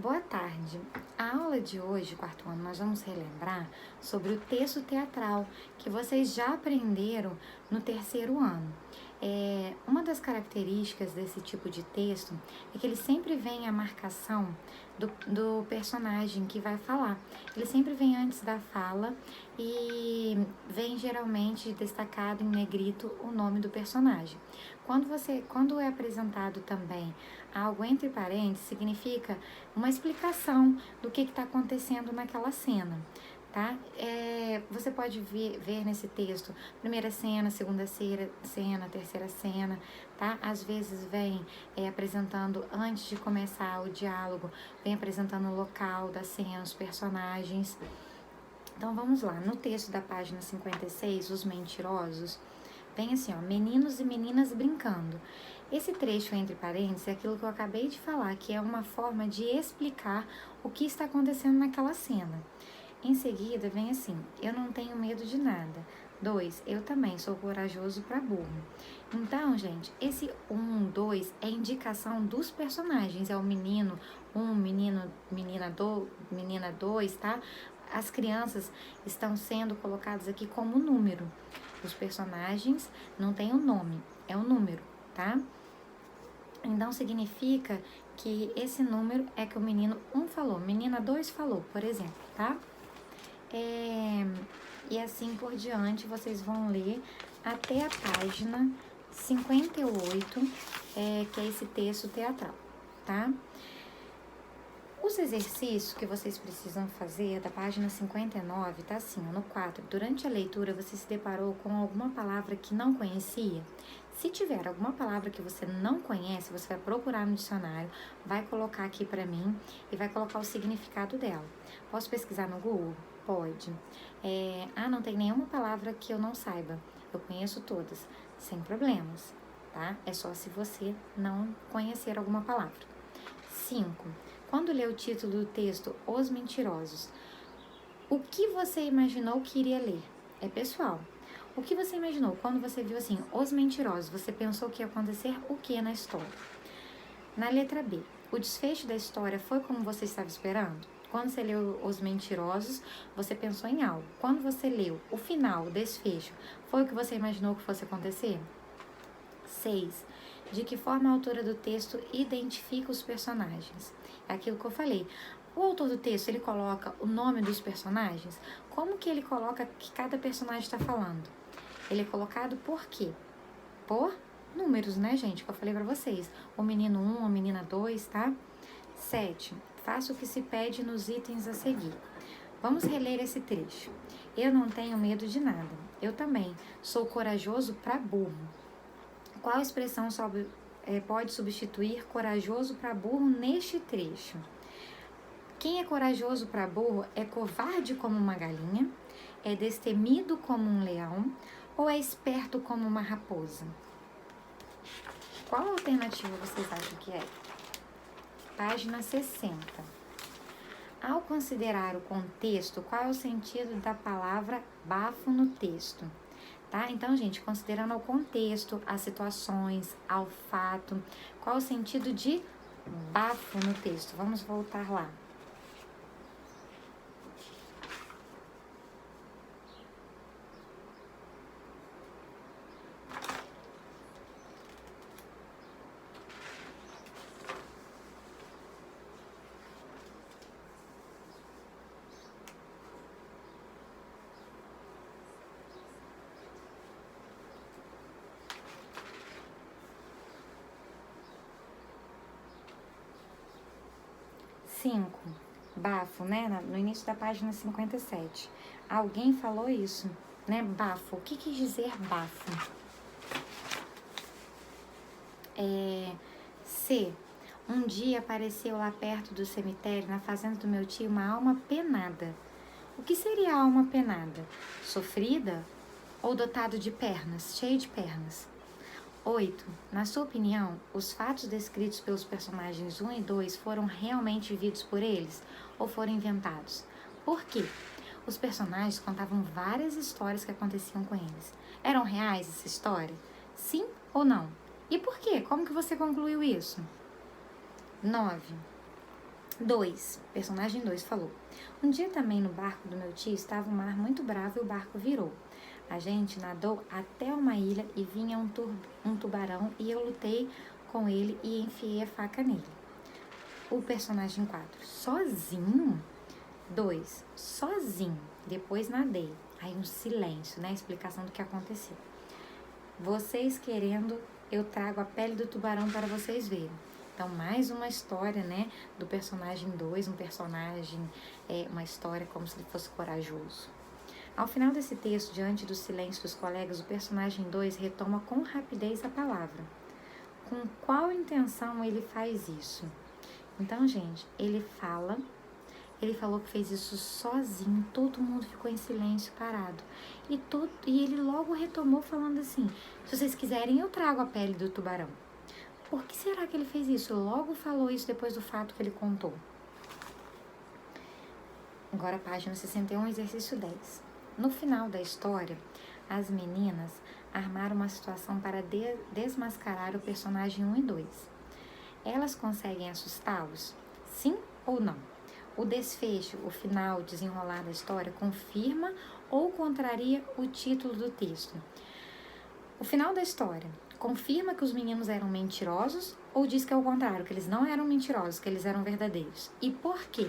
Boa tarde. A aula de hoje, quarto ano, nós vamos relembrar sobre o texto teatral que vocês já aprenderam no terceiro ano. Uma das características desse tipo de texto é que ele sempre vem a marcação do personagem que vai falar. Ele sempre vem antes da fala e vem geralmente destacado em negrito o nome do personagem. Quando é apresentado também algo entre parênteses, significa uma explicação do que está acontecendo naquela cena, tá? Você pode ver nesse texto primeira cena, segunda cena, terceira cena, tá? Às vezes vem apresentando, antes de começar o diálogo, vem apresentando o local da cena, os personagens. Então vamos lá, no texto da página 56, Os Mentirosos, vem assim, ó, meninos e meninas brincando. Esse trecho entre parênteses é aquilo que eu acabei de falar, que é uma forma de explicar o que está acontecendo naquela cena. Em seguida, vem assim, eu não tenho medo de nada. 2, eu também sou corajoso para burro. Então, gente, esse 1, 2 é indicação dos personagens. É o menino 1, menina 2, tá? As crianças estão sendo colocadas aqui como número. Os personagens não tem o nome, é o número, tá? Então, significa que esse número é que o menino 1 falou, menina 2 falou, por exemplo, tá? E assim por diante, vocês vão ler até a página 58, que é esse texto teatral, tá? Os exercícios que vocês precisam fazer da página 59, tá assim, no 4. Durante a leitura, você se deparou com alguma palavra que não conhecia? Se tiver alguma palavra que você não conhece, você vai procurar no dicionário, vai colocar aqui para mim e vai colocar o significado dela. Posso pesquisar no Google? Pode. Não tem nenhuma palavra que eu não saiba. Eu conheço todas, sem problemas, tá? É só se você não conhecer alguma palavra. 5. Quando lê o título do texto, Os Mentirosos, o que você imaginou que iria ler? É pessoal. O que você imaginou quando você viu assim, Os Mentirosos? Você pensou que ia acontecer o que na história? Na letra B, o desfecho da história foi como você estava esperando? Quando você leu Os Mentirosos, você pensou em algo. Quando você leu o final, o desfecho, foi o que você imaginou que fosse acontecer? 6. De que forma a autora do texto identifica os personagens? É aquilo que eu falei. O autor do texto, ele coloca o nome dos personagens? Como que ele coloca que cada personagem está falando? Ele é colocado por quê? Por números, né, gente? Que eu falei pra vocês. O menino 1, a menina 2, tá? 7. Faça o que se pede nos itens a seguir. Vamos reler esse trecho. Eu não tenho medo de nada. Eu também sou corajoso para burro. Qual expressão pode substituir corajoso para burro neste trecho? Quem é corajoso para burro é covarde como uma galinha, é destemido como um leão ou é esperto como uma raposa? Qual alternativa vocês acham que é? Página 60. Ao considerar o contexto, qual é o sentido da palavra bafo no texto? Tá? Então, gente, considerando o contexto, as situações, ao fato, qual o sentido de bafo no texto? Vamos voltar lá. Cinco, bafo, né? No início da página 57. Alguém falou isso, né? Bafo. O que quis dizer bafo? C. Um dia apareceu lá perto do cemitério, na fazenda do meu tio, uma alma penada. O que seria a alma penada? Sofrida ou dotado de pernas, cheio de pernas? 8. Na sua opinião, os fatos descritos pelos personagens 1 e 2 foram realmente vividos por eles ou foram inventados? Por quê? Os personagens contavam várias histórias que aconteciam com eles. Eram reais essa história? Sim ou não? E por quê? Como que você concluiu isso? 9. Personagem 2 falou: um dia também no barco do meu tio estava o mar muito bravo e o barco virou. A gente nadou até uma ilha e vinha um tubarão e eu lutei com ele e enfiei a faca nele. O personagem 4: sozinho? 2: sozinho. Depois nadei. Aí um silêncio, né? Explicação do que aconteceu. Vocês querendo, eu trago a pele do tubarão para vocês verem. Então, mais uma história, né, do personagem 2, uma história como se ele fosse corajoso. Ao final desse texto, diante do silêncio dos colegas, o personagem 2 retoma com rapidez a palavra. Com qual intenção ele faz isso? Então, gente, ele falou que fez isso sozinho, todo mundo ficou em silêncio, parado. E ele logo retomou falando assim: se vocês quiserem, eu trago a pele do tubarão. Por que será que ele fez isso? Logo falou isso depois do fato que ele contou. Agora, página 61, exercício 10. No final da história, as meninas armaram uma situação para desmascarar o personagem 1 e 2. Elas conseguem assustá-los? Sim ou não? O desfecho, o final, desenrolar da história, confirma ou contraria o título do texto? O final da história confirma que os meninos eram mentirosos ou diz que é o contrário, que eles não eram mentirosos, que eles eram verdadeiros? E por quê?